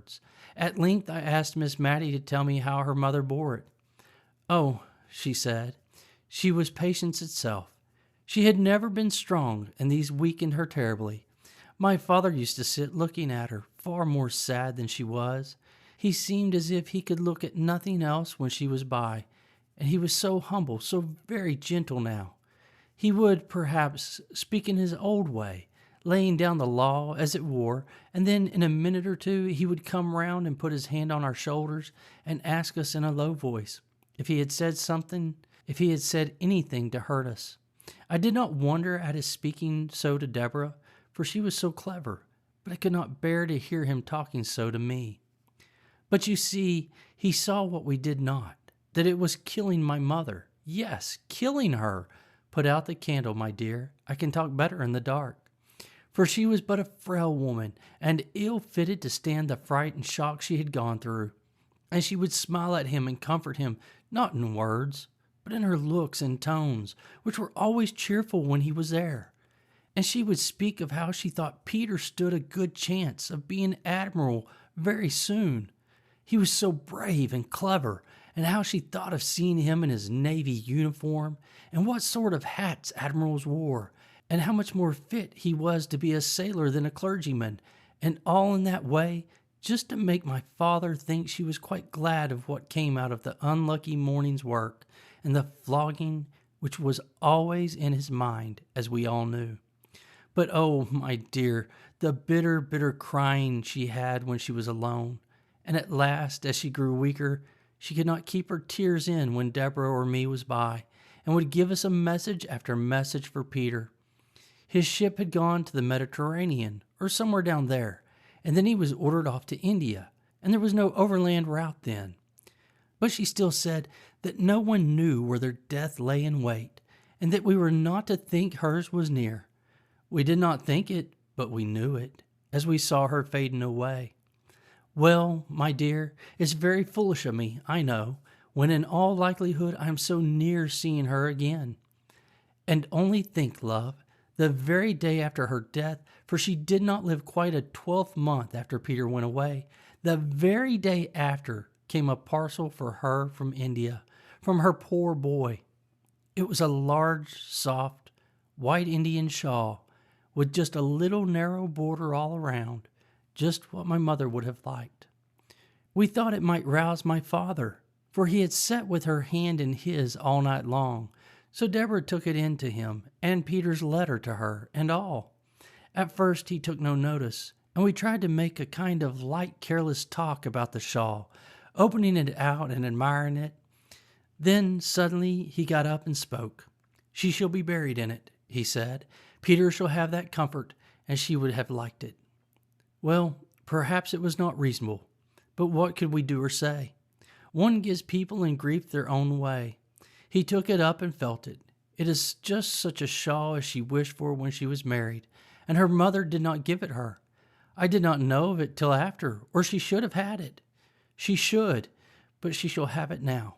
words. At length I asked Miss Matty to tell me how her mother bore it. "Oh," she said, "she was patience itself. She had never been strong, and these weakened her terribly. My father used to sit looking at her, far more sad than she was. He seemed as if he could look at nothing else when she was by, and he was so humble, so very gentle now. He would, perhaps, speak in his old way, laying down the law as it were, and then in a minute or two he would come round and put his hand on our shoulders and ask us in a low voice if he had said anything to hurt us. I did not wonder at his speaking so to Deborah, for she was so clever, but I could not bear to hear him talking so to me. But you see, he saw what we did not, that it was killing my mother. Yes, killing her. Put out the candle, my dear. I can talk better in the dark. For she was but a frail woman, and ill-fitted to stand the fright and shock she had gone through. And she would smile at him and comfort him, not in words, but in her looks and tones, which were always cheerful when he was there. And she would speak of how she thought Peter stood a good chance of being admiral very soon. He was so brave and clever, and how she thought of seeing him in his navy uniform, and what sort of hats admirals wore, and how much more fit he was to be a sailor than a clergyman, and all in that way, just to make my father think she was quite glad of what came out of the unlucky morning's work, and the flogging which was always in his mind, as we all knew. But oh, my dear, the bitter, bitter crying she had when she was alone, and at last, as she grew weaker, she could not keep her tears in when Deborah or me was by, and would give us a message after message for Peter. His ship had gone to the Mediterranean, or somewhere down there, and then he was ordered off to India, and there was no overland route then. But she still said that no one knew where their death lay in wait, and that we were not to think hers was near. We did not think it, but we knew it, as we saw her fading away. Well, my dear, it's very foolish of me, I know, when in all likelihood I am so near seeing her again. And only think, love, the very day after her death, for she did not live quite a 12th month after Peter went away, the very day after came a parcel for her from India, from her poor boy. It was a large, soft, white Indian shawl, with just a little narrow border all around, just what my mother would have liked. We thought it might rouse my father, for he had sat with her hand in his all night long. So Deborah took it in to him, and Peter's letter to her, and all. At first he took no notice, and we tried to make a kind of light, careless talk about the shawl, opening it out and admiring it. Then suddenly he got up and spoke. "She shall be buried in it," he said. "Peter shall have that comfort, and she would have liked it." Well, perhaps it was not reasonable, but what could we do or say? One gives people in grief their own way. He took it up and felt it. It is just such a shawl as she wished for when she was married, and her mother did not give it her. I did not know of it till after, or she should have had it. She should, but she shall have it now.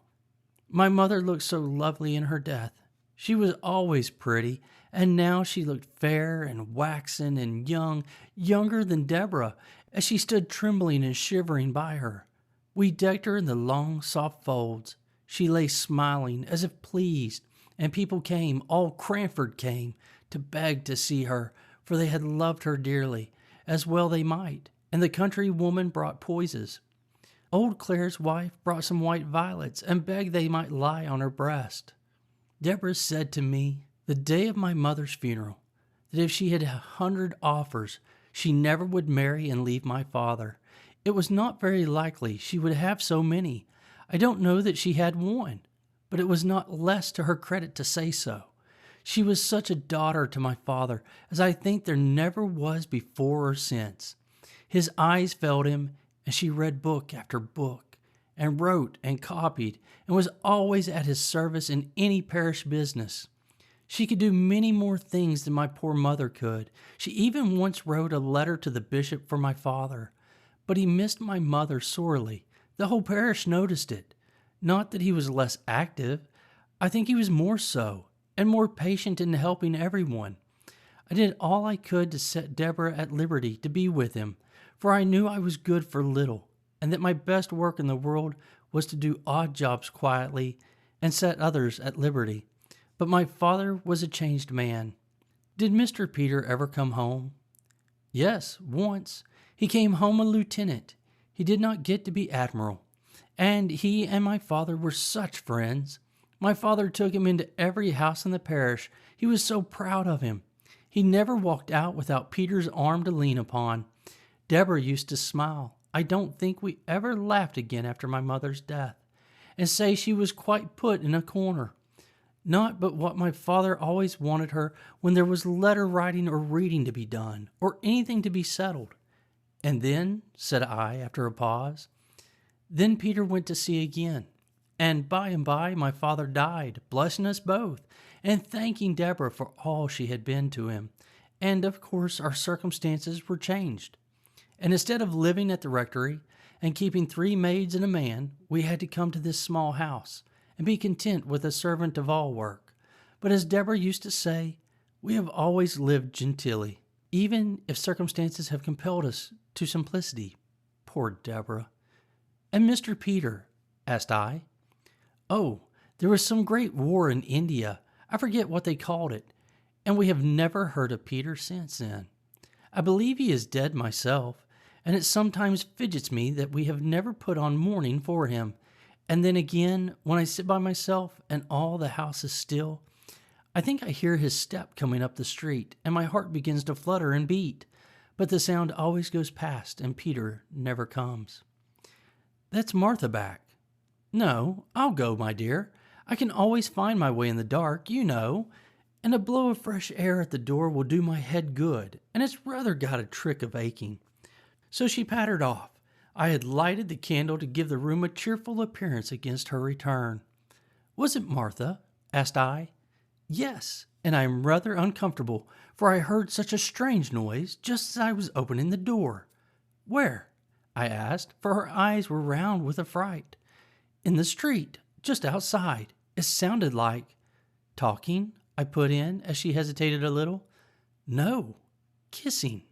My mother looked so lovely in her death. She was always pretty, and now she looked fair and waxen and young, younger than Deborah, as she stood trembling and shivering by her. We decked her in the long, soft folds. She lay smiling, as if pleased, and people came, all Cranford came, to beg to see her, for they had loved her dearly, as well they might, and the country woman brought posies. Old Clare's wife brought some white violets, and begged they might lie on her breast. Deborah said to me, the day of my mother's funeral, that if she had 100 offers, she never would marry and leave my father. It was not very likely she would have so many. I don't know that she had one, but it was not less to her credit to say so. She was such a daughter to my father as I think there never was before or since. His eyes failed him, and she read book after book, and wrote and copied, and was always at his service in any parish business. She could do many more things than my poor mother could. She even once wrote a letter to the bishop for my father. But he missed my mother sorely. The whole parish noticed it. Not that he was less active. I think he was more so, and more patient in helping everyone. I did all I could to set Deborah at liberty to be with him, for I knew I was good for little, and that my best work in the world was to do odd jobs quietly and set others at liberty. But my father was a changed man. Did Mr. Peter ever come home? Yes, once. He came home a lieutenant. He did not get to be admiral. And he and my father were such friends. My father took him into every house in the parish. He was so proud of him. He never walked out without Peter's arm to lean upon. Deborah used to smile. I don't think we ever laughed again after my mother's death, and say she was quite put in a corner. Not but what my father always wanted her when there was letter writing or reading to be done, or anything to be settled. And then, said I, after a pause, then Peter went to sea again. And by my father died, blessing us both, and thanking Deborah for all she had been to him. And, of course, our circumstances were changed. And instead of living at the rectory and keeping 3 maids and a man, we had to come to this small house and be content with a servant of all work. But as Deborah used to say, we have always lived genteelly, even if circumstances have compelled us to simplicity. Poor Deborah. And Mr. Peter, asked I. Oh, there was some great war in India. I forget what they called it, and we have never heard of Peter since then. I believe he is dead myself, and it sometimes fidgets me that we have never put on mourning for him. And then again, when I sit by myself and all the house is still, I think I hear his step coming up the street, and my heart begins to flutter and beat. But the sound always goes past, and Peter never comes. That's Martha back. No, I'll go, my dear. I can always find my way in the dark, you know, and a blow of fresh air at the door will do my head good, and it's rather got a trick of aching. So she pattered off. I had lighted the candle to give the room a cheerful appearance against her return. Was it Martha? Asked I. Yes, and I am rather uncomfortable, for I heard such a strange noise just as I was opening the door. Where? I asked, for her eyes were round with affright. In the street, just outside. It sounded like talking, I put in, as she hesitated a little. No, kissing.